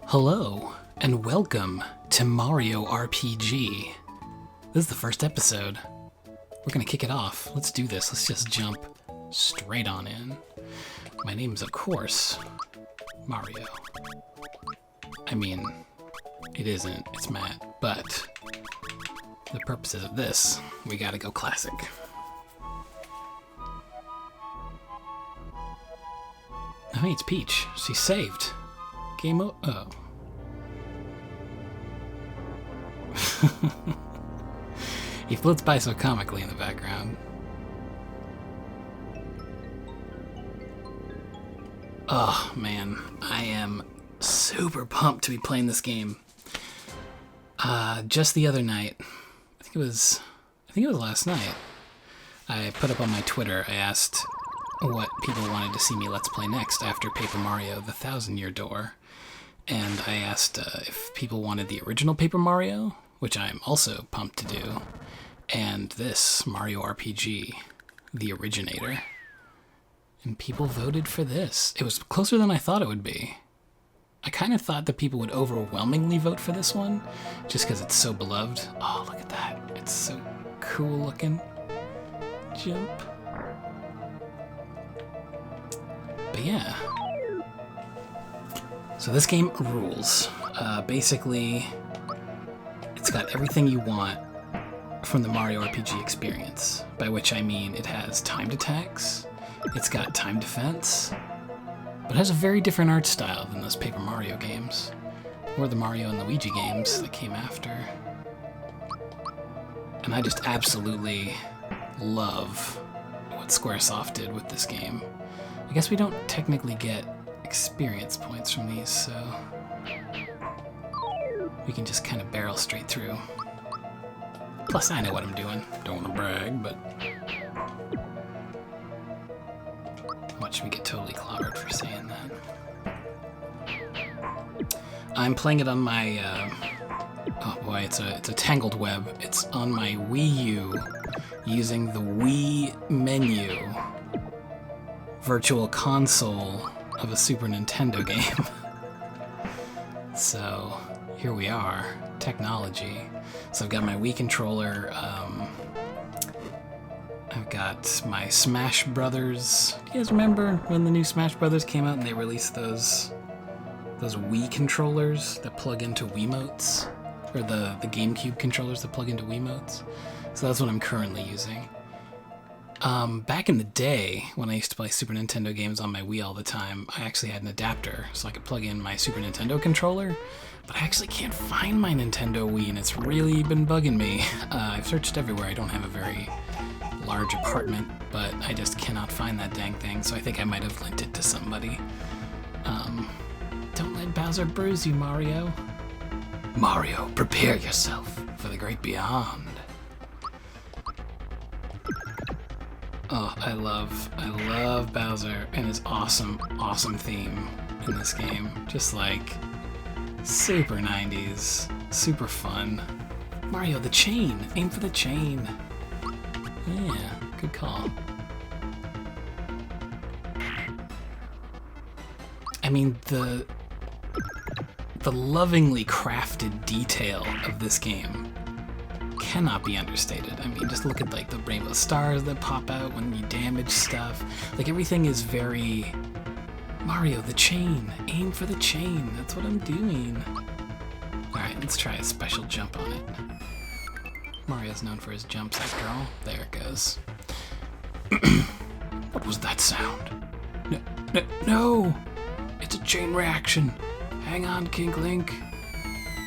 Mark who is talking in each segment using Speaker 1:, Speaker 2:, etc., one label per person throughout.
Speaker 1: Hello, and welcome to Mario RPG. This is the first episode. We're gonna kick it off. Let's do this. Let's just jump straight on in. My name's, of course, Mario. I mean, it isn't. It's Matt. But for the purposes of this, we gotta go classic. Oh, hey, it's Peach. She's saved. Game over. Oh. He floats by so comically in the background. Oh, man. I am super pumped to be playing this game. Just the other night, I think it was last night, I put up on my Twitter, I asked what people wanted to see me Let's Play next after Paper Mario The Thousand-Year Door. And I asked if people wanted the original Paper Mario, which I'm also pumped to do, and this, Mario RPG, the originator. And people voted for this. It was closer than I thought it would be. I kind of thought that people would overwhelmingly vote for this one, just because it's so beloved. Oh, look at that. It's so cool looking. Jump. But yeah. So this game rules. Basically, it's got everything you want from the Mario RPG experience, by which I mean it has timed attacks, it's got time defense, but it has a very different art style than those Paper Mario games, or the Mario and Luigi games that came after. And I just absolutely love what Squaresoft did with this game. I guess we don't technically get experience points from these, so we can just kind of barrel straight through. Plus, I know what I'm doing. Don't want to brag, but watch me get totally clobbered for saying that. I'm playing it on my, oh boy, it's a tangled web. It's on my Wii U using the Wii menu virtual console of a Super Nintendo game. So here we are, technology. So I've got my Wii controller, I've got my Smash Brothers. Do you guys remember when the new Smash Brothers came out and they released those Wii controllers that plug into Wiimotes? Or the GameCube controllers that plug into Wiimotes? So that's what I'm currently using. Back in the day, when I used to play Super Nintendo games on my Wii all the time, I actually had an adapter, so I could plug in my Super Nintendo controller, but I actually can't find my Nintendo Wii, and it's really been bugging me. I've searched everywhere. I don't have a very large apartment, but I just cannot find that dang thing, so I think I might have lent it to somebody. Don't let Bowser bruise you, Mario. Mario, prepare yourself for the great beyond. Oh, I love Bowser and his awesome theme in this game. Just like super 90s, super fun. Mario, the chain. Aim for the chain. Yeah, good call. I mean, the lovingly crafted detail of this game cannot be understated. I mean, just look at like the rainbow stars that pop out when you damage stuff. Like everything is very Mario, the chain. Aim for the chain. That's what I'm doing. Alright, let's try a special jump on it. Mario's known for his jumps after all. There it goes. What was that sound? No! It's a chain reaction. Hang on, King Link.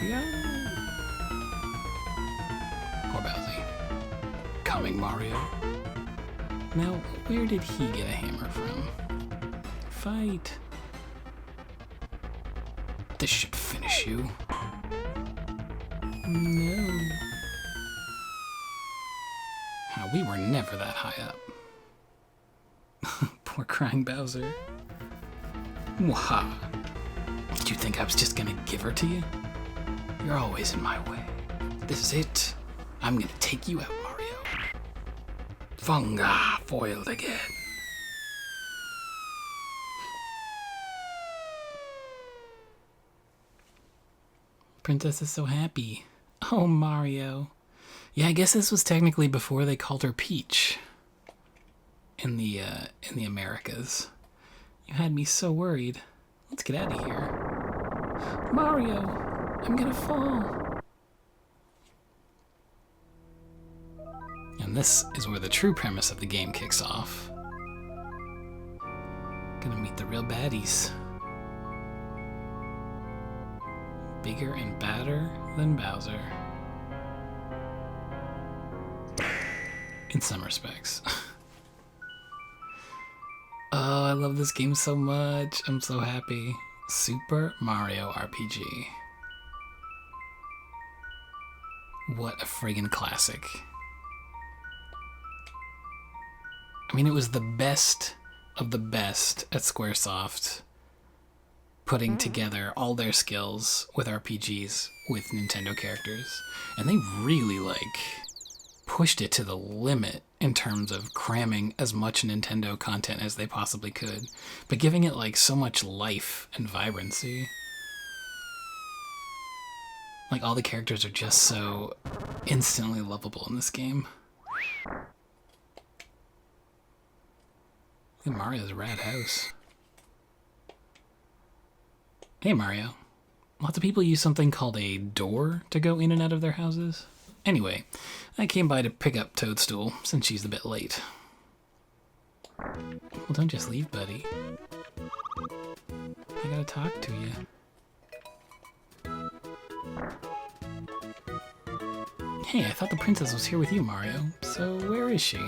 Speaker 1: Yeah. Poor Bowsy. Coming, Mario. Now, where did he get a hammer from? Fight. This should finish you. No. We were never that high up. Poor crying Bowser. Mwaha. Did you think I was just gonna give her to you? You're always in my way. This is it. I'm gonna take you out, Mario. Funga foiled again. princess is so happy. Oh, Mario. Yeah, I guess this was technically before they called her Peach in the Americas. You had me so worried. Let's get out of here. Mario, I'm gonna fall. And this is where the true premise of the game kicks off. Gonna meet the real baddies. Bigger and badder than Bowser. In some respects. Oh, I love this game so much. I'm so happy. Super Mario RPG. What a friggin' classic. I mean, it was the best of the best at Squaresoft putting together all their skills with RPGs with Nintendo characters. And they really, pushed it to the limit in terms of cramming as much Nintendo content as they possibly could, but giving it, so much life and vibrancy. All the characters are just so instantly lovable in this game. Look at Mario's rad house. Hey, Mario. Lots of people use something called a door to go in and out of their houses. Anyway, I came by to pick up Toadstool, since she's a bit late. Well, don't just leave, buddy. I gotta talk to you. Hey, I thought the princess was here with you, Mario. So where is she?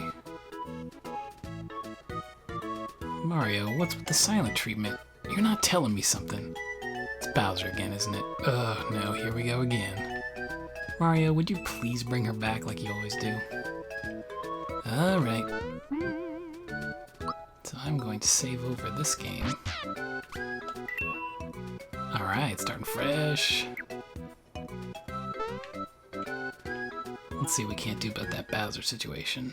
Speaker 1: Mario, what's with the silent treatment? You're not telling me something. It's Bowser again, isn't it? Oh, no, here we go again. Mario, would you please bring her back like you always do? Alright. So I'm going to save over this game. Alright, starting fresh. Let's see what we can't do about that Bowser situation.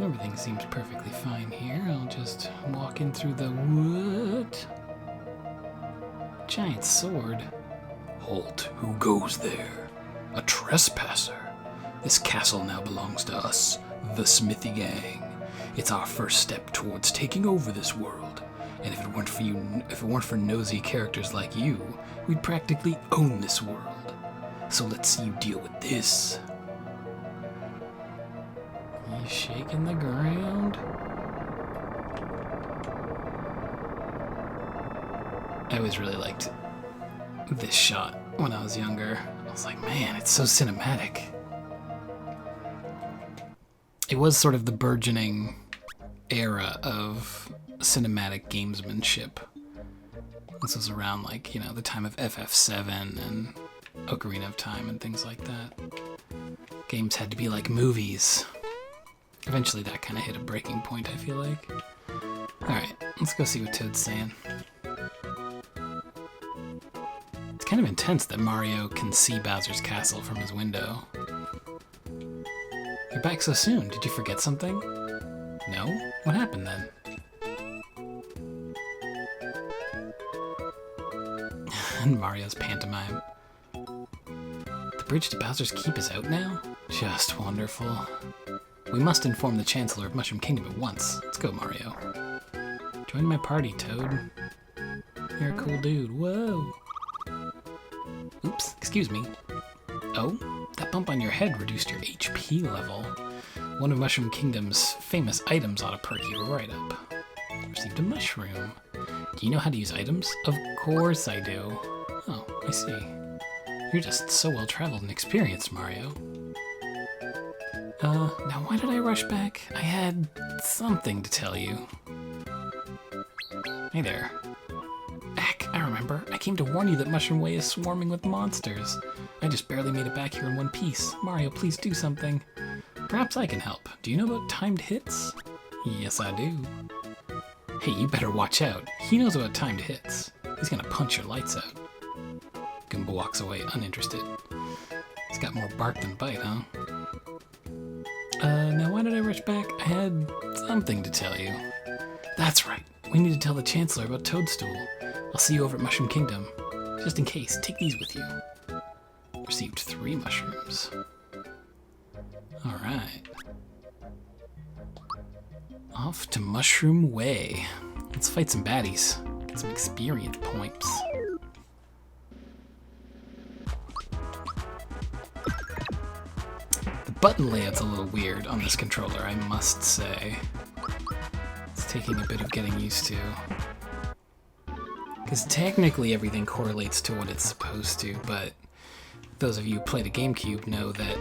Speaker 1: Everything seems perfectly fine here. I'll just walk in through the wood. Giant sword. Halt, who goes there? A trespasser. This castle now belongs to us, the Smithy gang. It's our first step towards taking over this world. And if it weren't for nosy characters like you, we'd practically own this world. So let's see you deal with this. He's shaking the ground. I always really liked this shot when I was younger. I was like, man, it's so cinematic. It was sort of the burgeoning era of cinematic gamesmanship. This was around, the time of FF7 and Ocarina of Time and things like that. Games had to be like movies. Eventually that kind of hit a breaking point, I feel like. Alright, let's go see what Toad's saying. It's kind of intense that Mario can see Bowser's castle from his window. You're back so soon. Did you forget something? No? What happened then? And Mario's pantomime. The bridge to Bowser's Keep is out now? Just wonderful. We must inform the Chancellor of Mushroom Kingdom at once. Let's go, Mario. Join my party, Toad. You're a cool dude. Whoa. Oops, excuse me. Oh, that bump on your head reduced your HP level. One of Mushroom Kingdom's famous items ought to perk you right up. Received a mushroom. Do you know how to use items? Of course I do. Oh, I see. You're just so well-traveled and experienced, Mario. Now why did I rush back? I had something to tell you. Hey there. Ack, I remember. I came to warn you that Mushroom Way is swarming with monsters. I just barely made it back here in one piece. Mario, please do something. Perhaps I can help. Do you know about timed hits? Yes, I do. Hey, you better watch out. He knows about timed hits. He's gonna punch your lights out. Goomba walks away uninterested. He's got more bark than bite, huh? Now why did I rush back? I had something to tell you. That's right. We need to tell the Chancellor about Toadstool. I'll see you over at Mushroom Kingdom. Just in case, take these with you. Received 3 mushrooms. Alright. Off to Mushroom Way. Let's fight some baddies. Get some experience points. The button layout's a little weird on this controller, I must say. It's taking a bit of getting used to. Because technically everything correlates to what it's supposed to, but those of you who played a GameCube know that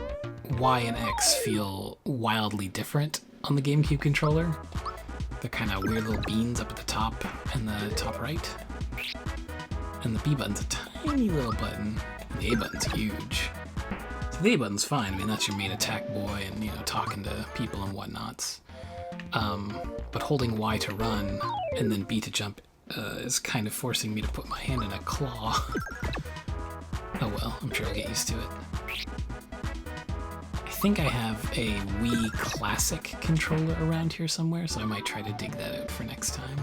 Speaker 1: Y and X feel wildly different on the GameCube controller. They're kind of weird little beans up at the top and the top right. And the B button's a tiny little button, and the A button's huge. So the A button's fine, I mean that's your main attack boy and, you know, talking to people and whatnots. But holding Y to run and then B to jump is kind of forcing me to put my hand in a claw. Oh well, I'm sure I'll get used to it. I think I have a Wii Classic controller around here somewhere, so I might try to dig that out for next time.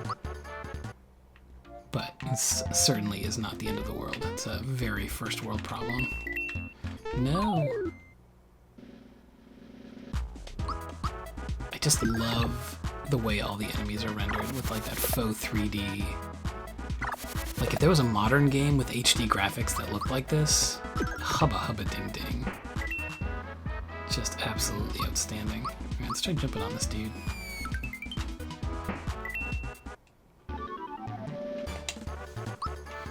Speaker 1: But it certainly is not the end of the world. It's a very first world problem. No! I just love the way all the enemies are rendered with like that faux 3D. Like if there was a modern game with HD graphics that looked like this, hubba hubba ding ding. Just absolutely outstanding. Alright, let's try jumping on this dude.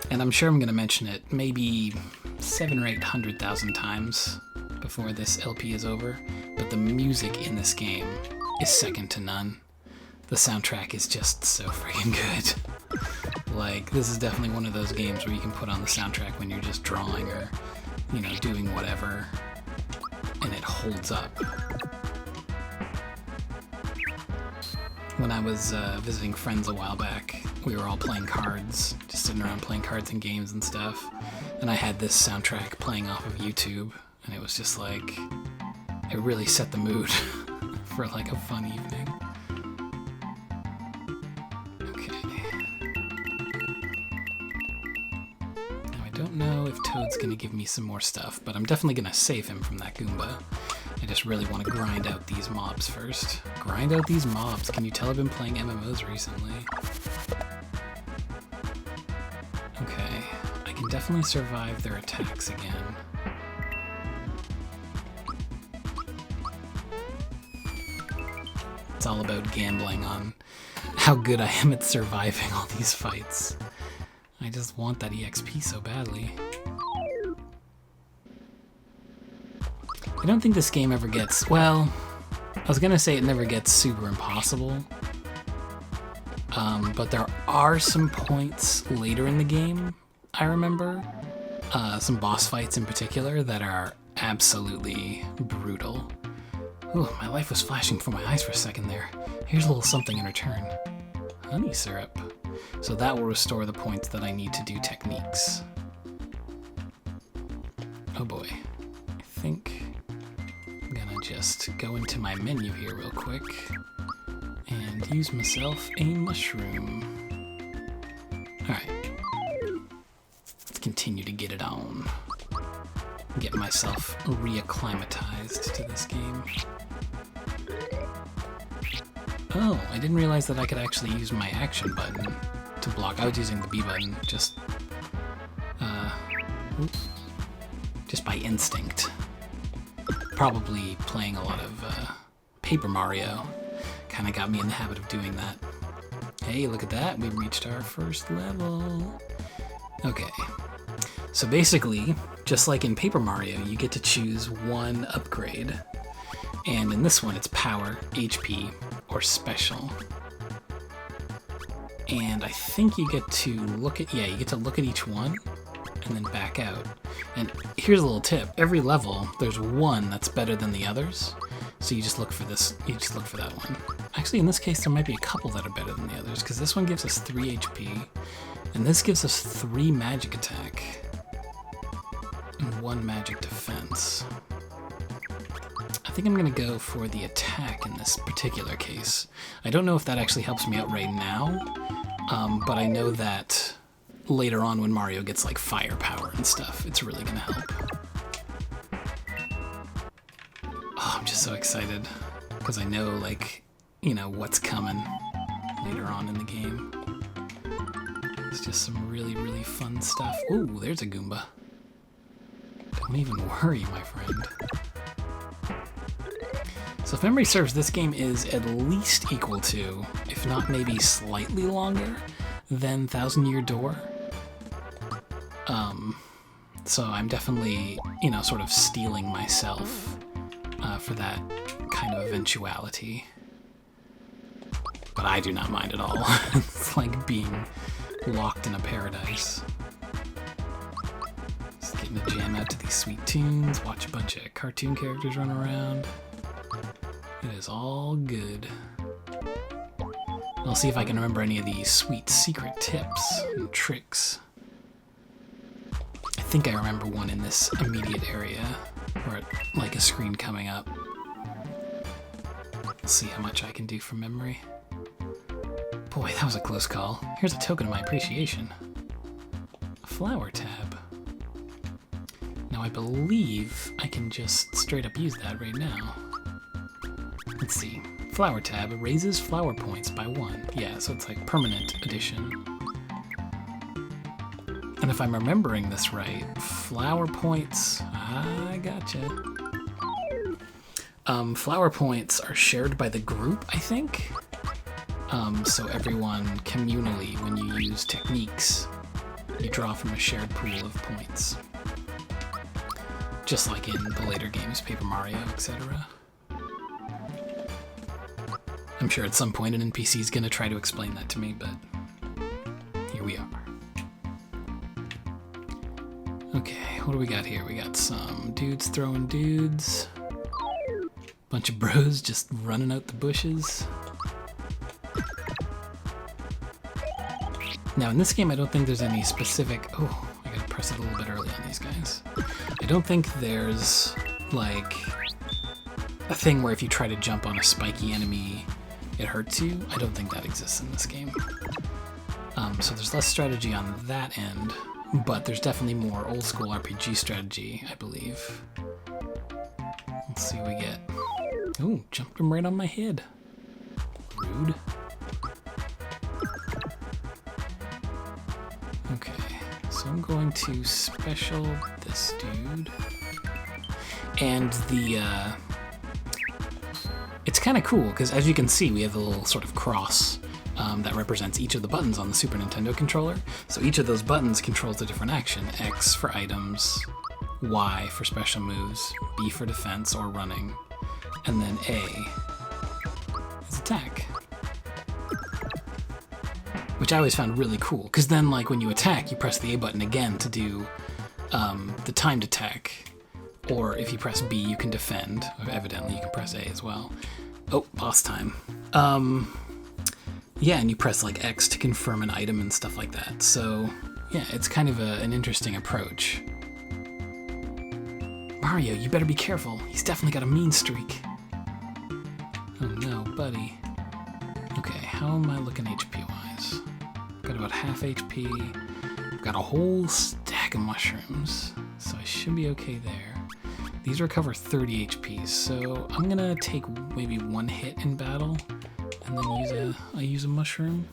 Speaker 1: And I'm sure I'm gonna mention it maybe 700,000 or 800,000 times before this LP is over, but the music in this game is second to none. The soundtrack is just so freaking good. Like, this is definitely one of those games where you can put on the soundtrack when you're just drawing or, you know, doing whatever, and it holds up. When I was visiting friends a while back, we were all playing cards, just sitting around playing cards and games and stuff, and I had this soundtrack playing off of YouTube, and it was just like, it really set the mood for like a fun evening. I don't know if Toad's gonna give me some more stuff, but I'm definitely gonna save him from that Goomba. I just really want to grind out these mobs first. Grind out these mobs. Can you tell I've been playing MMOs recently? Okay, I can definitely survive their attacks again. It's all about gambling on how good I am at surviving all these fights. I just want that EXP so badly. I don't think this game ever gets, well, I was gonna say it never gets super impossible, but there are some points later in the game, I remember, some boss fights in particular that are absolutely brutal. Ooh, my life was flashing before my eyes for a second there. Here's a little something in return. Honey syrup. So that will restore the points that I need to do techniques. Oh boy. I think I'm gonna just go into my menu here real quick and use myself a mushroom. Alright. Let's continue to get it on. Get myself reacclimatized to this game. Oh, I didn't realize that I could actually use my action button to block. I was using the B button just by instinct. Probably playing a lot of Paper Mario kind of got me in the habit of doing that. Hey, look at that, we reached our first level. Okay, so basically, just like in Paper Mario, you get to choose one upgrade. And in this one, it's power, HP, or special. And I think you get to look at, yeah, you get to look at each one and then back out. And here's a little tip. Every level, there's one that's better than the others. So you just look for this, you just look for that one. Actually, in this case, there might be a couple that are better than the others, because this one gives us 3 HP, and this gives us 3 magic attack, and 1 magic defense. I think I'm going to go for the attack in this particular case. I don't know if that actually helps me out right now, but I know that later on when Mario gets like firepower and stuff, it's really going to help. Oh, I'm just so excited because I know, like, you know, what's coming later on in the game. It's just some really, really fun stuff. Ooh, there's a Goomba. Don't even worry, my friend. So if memory serves, this game is at least equal to, if not maybe slightly longer, than Thousand Year Door. So I'm definitely, you know, sort of steeling myself for that kind of eventuality. But I do not mind at all. It's like being locked in a paradise. Just getting to jam out to these sweet tunes, watch a bunch of cartoon characters run around. It is all good. I'll see if I can remember any of these sweet secret tips and tricks. I think I remember one in this immediate area, or like a screen coming up. Let's see how much I can do from memory. Boy, that was a close call. Here's a token of my appreciation. A flower tab. Now I believe I can just straight up use that right now. Let's see. Flower tab raises flower points by 1. Yeah, so it's like permanent addition. And if I'm remembering this right, flower points, I gotcha. Flower points are shared by the group, I think. So everyone communally, when you use techniques, you draw from a shared pool of points. Just like in the later games, Paper Mario, etc. I'm sure at some point an NPC is going to try to explain that to me, but here we are. Okay, what do we got here? We got some dudes throwing dudes. Bunch of bros just running out the bushes. Now in this game I don't think there's any specific... Oh, I gotta press it a little bit early on these guys. I don't think there's, like, a thing where if you try to jump on a spiky enemy, it hurts you. I don't think that exists in this game. So there's less strategy on that end, but there's definitely more old school RPG strategy, I believe. Let's see what we get. Ooh, jumped him right on my head. Rude. Okay, so I'm going to special this dude. And the, it's kind of cool, because as you can see, we have a little sort of cross that represents each of the buttons on the Super Nintendo controller. So each of those buttons controls a different action. X for items, Y for special moves, B for defense or running, and then A is attack. Which I always found really cool, because then, like, when you attack, you press the A button again to do the timed attack. Or if you press B, you can defend. Evidently, you can press A as well. Oh, boss time. Yeah, and you press, like, X to confirm an item and stuff like that. So, yeah, it's kind of an interesting approach. Mario, you better be careful. He's definitely got a mean streak. Oh no, buddy. Okay, how am I looking HP-wise? Got about half HP. Got a whole stack of mushrooms, so I should be okay there. These recover 30 HP, so I'm gonna take maybe one hit in battle, and then use a mushroom.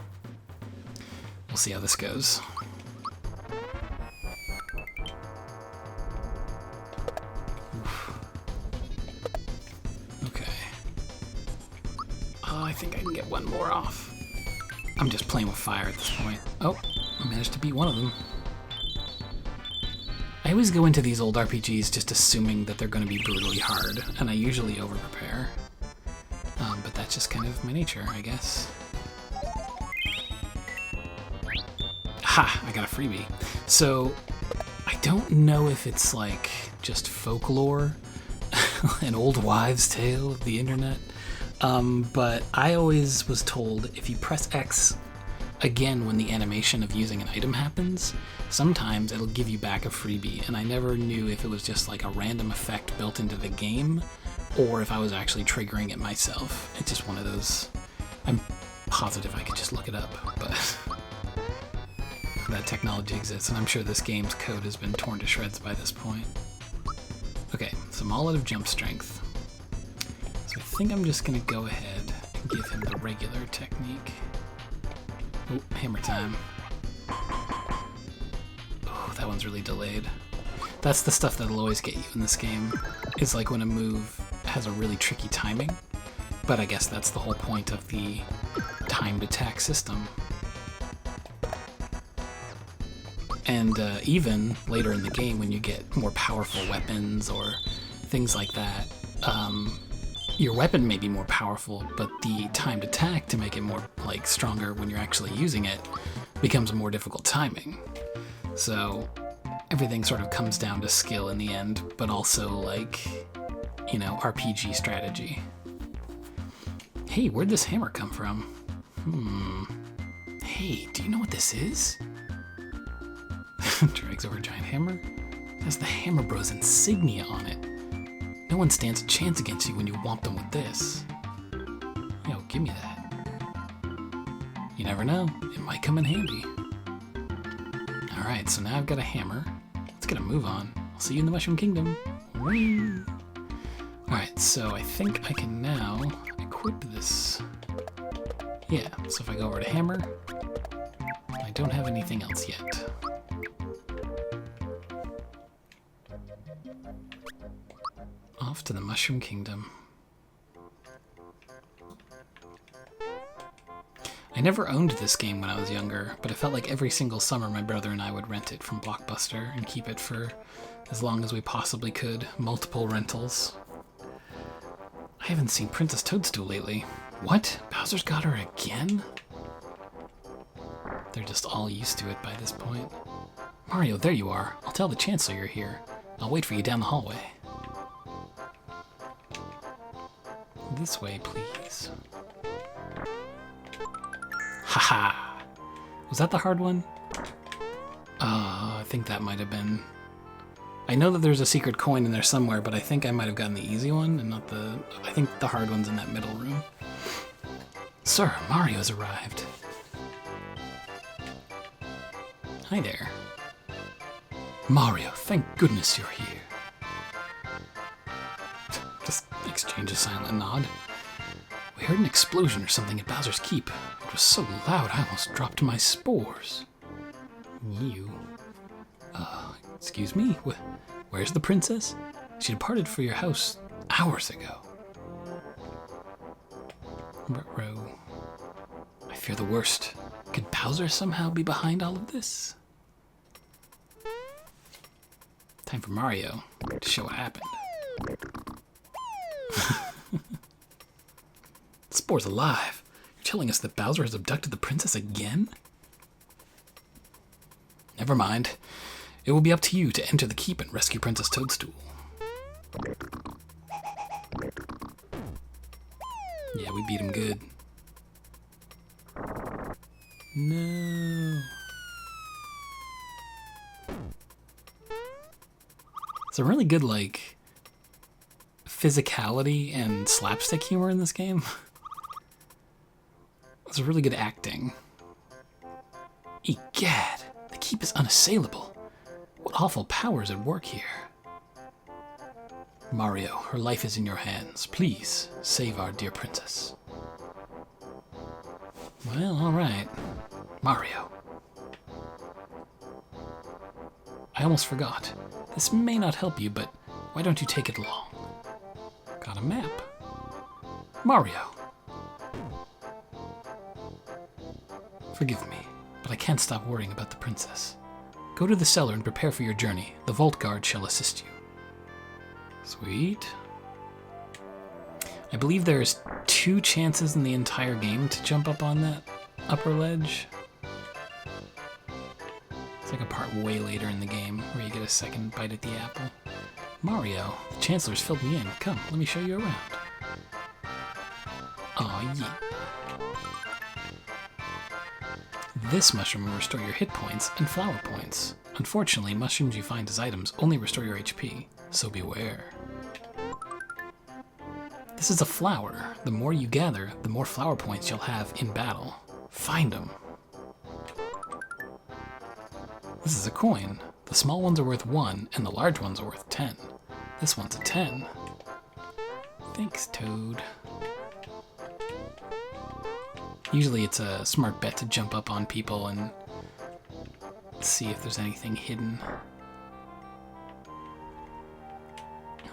Speaker 1: We'll see how this goes. Oof. Okay. Oh, I think I can get one more off. I'm just playing with fire at this point. Oh, I managed to beat one of them. I always go into these old RPGs just assuming that they're going to be brutally hard, and I usually over-prepare. But that's just kind of my nature, I guess. Ha! I got a freebie. So, I don't know if it's like just folklore, an old wives' tale of the internet, but I always was told if you press X again when the animation of using an item happens, sometimes it'll give you back a freebie, and I never knew if it was just like a random effect built into the game or if I was actually triggering it myself. It's just one of those. I'm positive I could just look it up, but that technology exists, and I'm sure this game's code has been torn to shreds by this point. Okay, so I'm all out of jump strength. So I think I'm just gonna go ahead and give him the regular technique. Oh, hammer time. Oh, that one's really delayed. That's the stuff that'll always get you in this game, is like when a move has a really tricky timing. But I guess that's the whole point of the timed attack system. And even later in the game, when you get more powerful weapons or things like that, your weapon may be more powerful, but the timed attack to make it more like stronger when you're actually using it becomes a more difficult timing. So everything sort of comes down to skill in the end, but also like, you know, RPG strategy. Hey, where'd this hammer come from? Hey, do you know what this is? Drags over a giant hammer. It has the Hammer Bros insignia on it. No one stands a chance against you when you whomp them with this. Yo, give me that. You never know, it might come in handy. Alright, so now I've got a hammer. Let's get a move on. I'll see you in the Mushroom Kingdom. Whee! Alright, so I think I can now equip this. Yeah, so if I go over to hammer, I don't have anything else yet. Off to the Mushroom Kingdom. I never owned this game when I was younger, but it felt like every single summer my brother and I would rent it from Blockbuster and keep it for as long as we possibly could. Multiple rentals. I haven't seen Princess Toadstool lately. What? Bowser's got her again? They're just all used to it by this point. Mario, there you are. I'll tell the Chancellor you're here. I'll wait for you down the hallway. This way, please. Haha! Was that the hard one? I think that might have been... I know that there's a secret coin in there somewhere, but I think I might have gotten the easy one and not the... I think the hard one's in that middle room. Sir, Mario's arrived. Hi there. Mario, thank goodness you're here. Just exchange a silent nod. We heard an explosion or something at Bowser's Keep. It was so loud I almost dropped my spores. You... excuse me? Where's the princess? She departed for your house hours ago. Ruh-roh. I fear the worst. Could Bowser somehow be behind all of this? Time for Mario to show what happened. Spore's alive. You're telling us that Bowser has abducted the princess again? Never mind. It will be up to you to enter the keep and rescue Princess Toadstool. Yeah, we beat him good. No. Some really good, like, physicality and slapstick humor in this game. It's really good acting. Egad, the keep is unassailable. What awful powers at work here. Mario, her life is in your hands. Please, save our dear princess. Well, alright. Mario. I almost forgot. This may not help you, but why don't you take it along? Got a map. Mario. Forgive me, but I can't stop worrying about the princess. Go to the cellar and prepare for your journey. The vault guard shall assist you. Sweet. I believe there's 2 chances in the entire game to jump up on that upper ledge. It's like a part way later in the game where you get a second bite at the apple. Mario, the Chancellor's filled me in. Come, let me show you around. Aw, yeah. This mushroom will restore your hit points and flower points. Unfortunately, mushrooms you find as items only restore your HP, so beware. This is a flower. The more you gather, the more flower points you'll have in battle. Find them. This is a coin. The small ones are worth 1, and the large ones are worth 10. This one's a 10. Thanks, Toad. Usually it's a smart bet to jump up on people and see if there's anything hidden.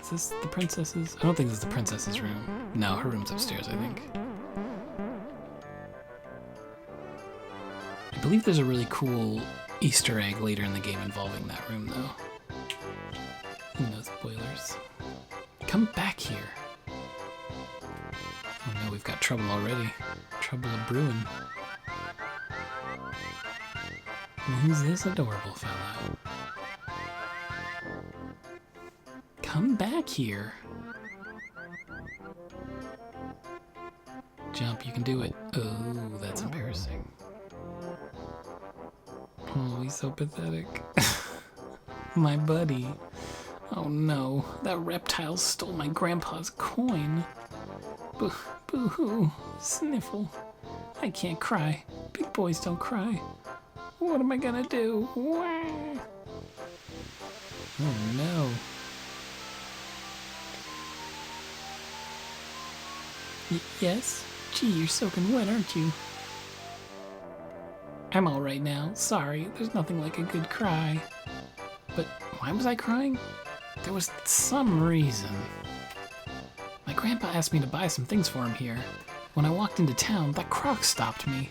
Speaker 1: Is this the princess's? I don't think this is the princess's room. No, her room's upstairs, I think. I believe there's a really cool Easter egg later in the game involving that room, though. No spoilers. Come back here. Oh no, we've got trouble already. Trouble A-brewin. Who's this adorable fellow? Come back here. Jump, you can do it. Oh, that's embarrassing. Oh, he's so pathetic. My buddy. Oh no, that reptile stole my grandpa's coin. Boo-hoo, sniffle. I can't cry. Big boys don't cry. What am I gonna do? Wah. Oh no. Yes? Gee, you're soaking wet, aren't you? I'm alright now. Sorry, there's nothing like a good cry. But why was I crying? There was some reason. My grandpa asked me to buy some things for him here. When I walked into town, that croc stopped me.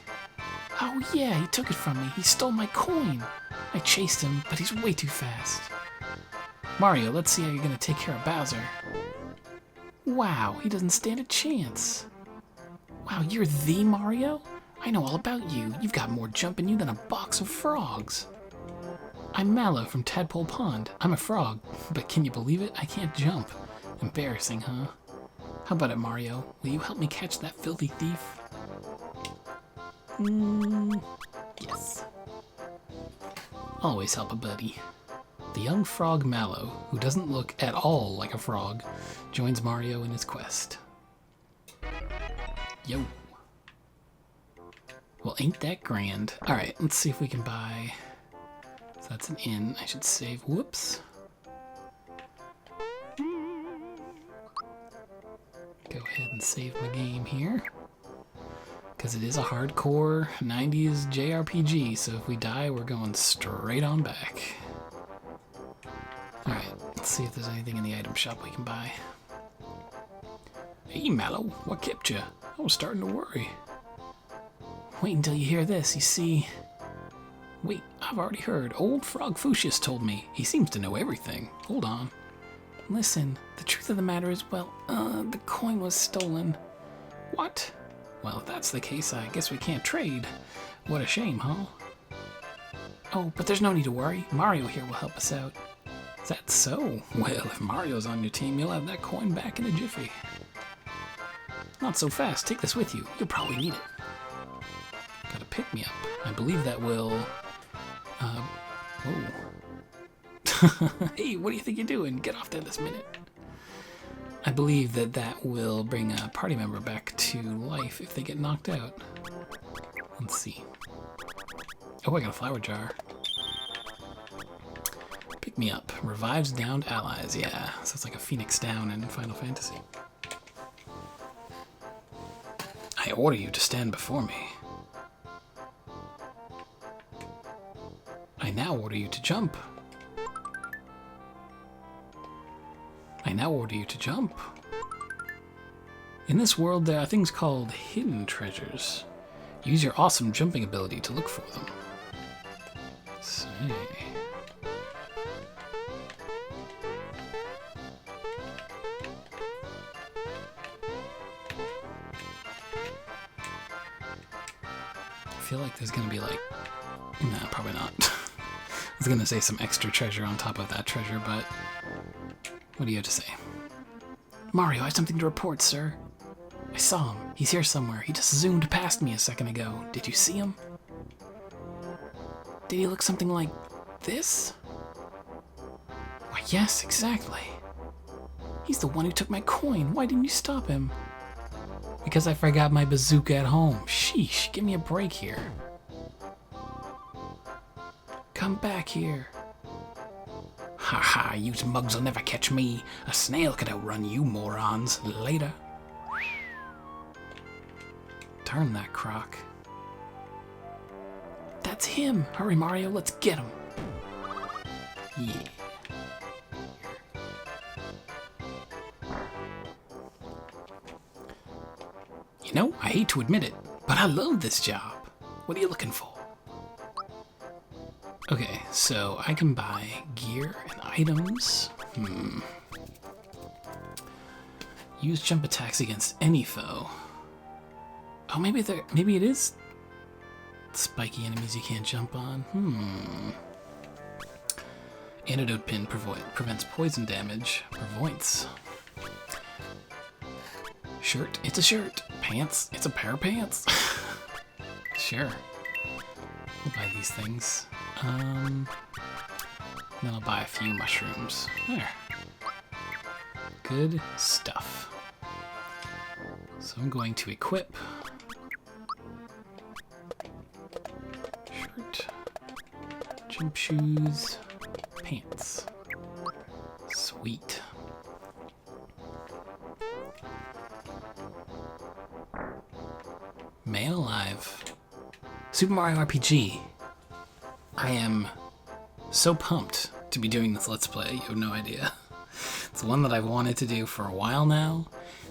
Speaker 1: Oh yeah, he took it from me. He stole my coin. I chased him, but he's way too fast. Mario, let's see how you're gonna take care of Bowser. Wow, he doesn't stand a chance. Wow, you're the Mario? I know all about you. You've got more jump in you than a box of frogs. I'm Mallow from Tadpole Pond. I'm a frog, but can you believe it? I can't jump. Embarrassing, huh? How about it, Mario? Will you help me catch that filthy thief? Yes. Always help a buddy. The young frog Mallow, who doesn't look at all like a frog, joins Mario in his quest. Yo. Well, ain't that grand. Alright, let's see if we can buy... So that's an inn. I should save. Whoops. Go ahead and save my game here. Because it is a hardcore 90s JRPG, so if we die, we're going straight on back. Alright, let's see if there's anything in the item shop we can buy. Hey, Mallow, what kept you? I was starting to worry. Wait until you hear this, you see... Wait, I've already heard. Old Frog Fuchsius told me. He seems to know everything. Hold on. Listen, the truth of the matter is, well, the coin was stolen. What? Well, if that's the case, I guess we can't trade. What a shame, huh? Oh, but there's no need to worry. Mario here will help us out. Is that so? Well, if Mario's on your team, you'll have that coin back in a jiffy. Not so fast. Take this with you. You'll probably need it. Gotta pick me up. I believe that will... whoa. Hey, what do you think you're doing? Get off there this minute. I believe that that will bring a party member back to life if they get knocked out. Let's see. Oh, I got a flower jar. Pick me up. Revives downed allies. Yeah, so it's like a Phoenix Down in Final Fantasy. I order you to stand before me. I now order you to jump. I now order you to jump. In this world, there are things called hidden treasures. Use your awesome jumping ability to look for them. Let's see. I feel like there's gonna be like... Nah, probably not. I was gonna say some extra treasure on top of that treasure, but... What do you have to say? Mario, I have something to report, sir. I saw him. He's here somewhere. He just zoomed past me a second ago. Did you see him? Did he look something like this? Why, yes, exactly. He's the one who took my coin. Why didn't you stop him? Because I forgot my bazooka at home. Sheesh, give me a break here. Come back here. Ha ha, you mugs will never catch me. A snail could outrun you morons. Later. Turn that croc. That's him. Hurry, Mario, let's get him. Yeah. You know, I hate to admit it, but I love this job. What are you looking for? Okay, so I can buy gear and items. Use jump attacks against any foe. Oh, maybe it is spiky enemies you can't jump on. Antidote pin prevents poison damage. Pravoints. Shirt. It's a shirt. Pants. It's a pair of pants. Sure. We'll buy these things. Then I'll buy a few mushrooms. There. Good stuff. So I'm going to equip. Shirt. Jump shoes. Pants. Sweet. Mail Live. Super Mario RPG. I am so pumped to be doing this Let's Play. You have no idea. It's one that I've wanted to do for a while now,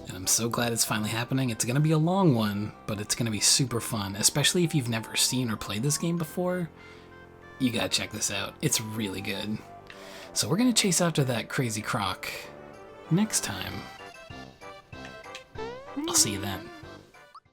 Speaker 1: and I'm so glad it's finally happening. It's going to be a long one, but it's going to be super fun, especially if you've never seen or played this game before. You gotta check this out. It's really good. So we're going to chase after that crazy croc next time. I'll see you then.